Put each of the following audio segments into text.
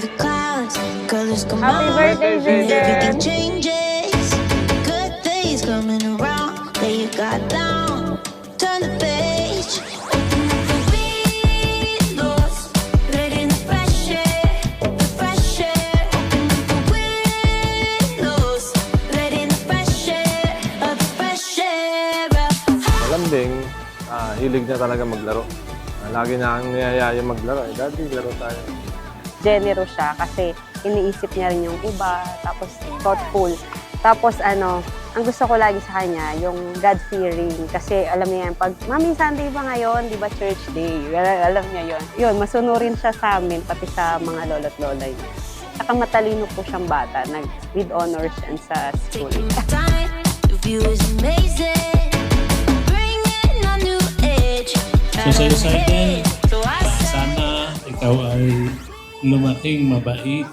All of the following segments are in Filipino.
the clouds, colors come Happy out, birthday, and everything Jaden! changes. Good days coming around, lay your guard down, turn the page. Open up the windows, let in the fresh air, the fresh air. Open up the windows, let in the fresh air, the fresh air. Malambing, hilig niya talaga maglaro. Lagi na ang niyayaya maglaro. Daddy, laro tayo. Generous siya kasi iniisip niya rin yung iba, tapos thoughtful. Tapos ang gusto ko lagi sa kanya, yung God-fearing. Kasi alam niya yan, pag Mami, Sunday ba ngayon? Di ba church day? Alam niya yun. Yun, masunurin siya sa amin, pati sa mga lolo't lola niya. Saka matalino po siyang bata, with honors yan sa school. Taking your time, the view is amazing. Bringing a new age. So sa'yo, Cycle, sana ikaw ay lumaking mabait,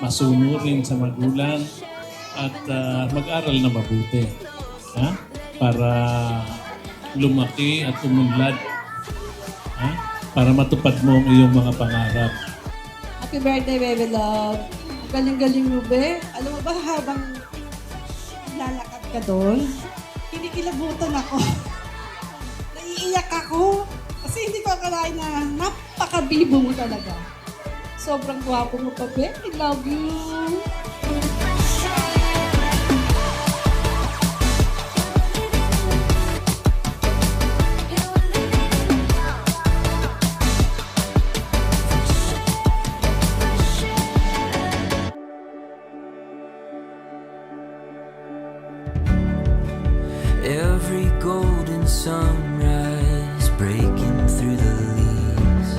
masunurin sa magulang, at mag-aral na mabuti. Para lumaki at umunlad. Para matupad mo ang iyong mga pangarap. Happy birthday, baby love. Ang galing-galing mo, be. Alam mo ba, habang lalakad ka doon, kinikilabutan ako. Naiiyak ako. Kasi hindi ko akalain na napakabibo mo talaga. Sobrang gwapo mo pa, be. I love you. Every golden sunrise breaking through the leaves,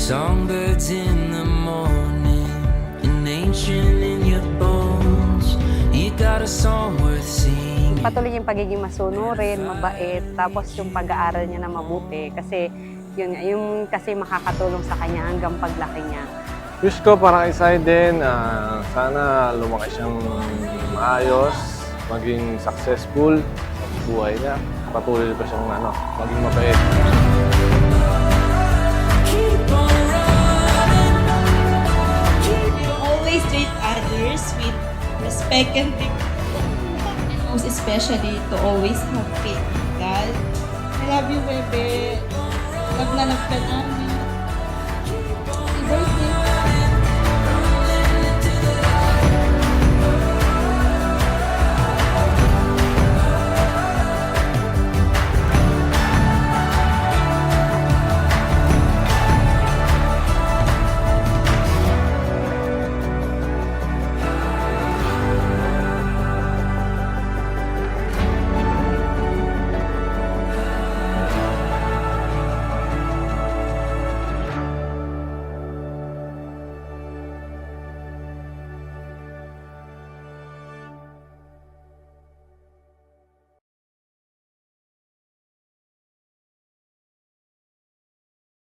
songbirds in the morning, an ancient in your bones. You got a song worth singing. Patuloy yung pagiging masunurin, mabait, tapos yung pag-aaral niya na mabuti. Kasi yung kasi makakatulong sa kanya hanggang paglaki niya. Wish ko para kay Saiden, sana lumaki siyang maayos, maging successful sa buhay niya. Patuloy pa siyang maging mabait. You always treat others with respect and dignity. Most especially to always have faith in God. I love you, bebe. Love na love ka na.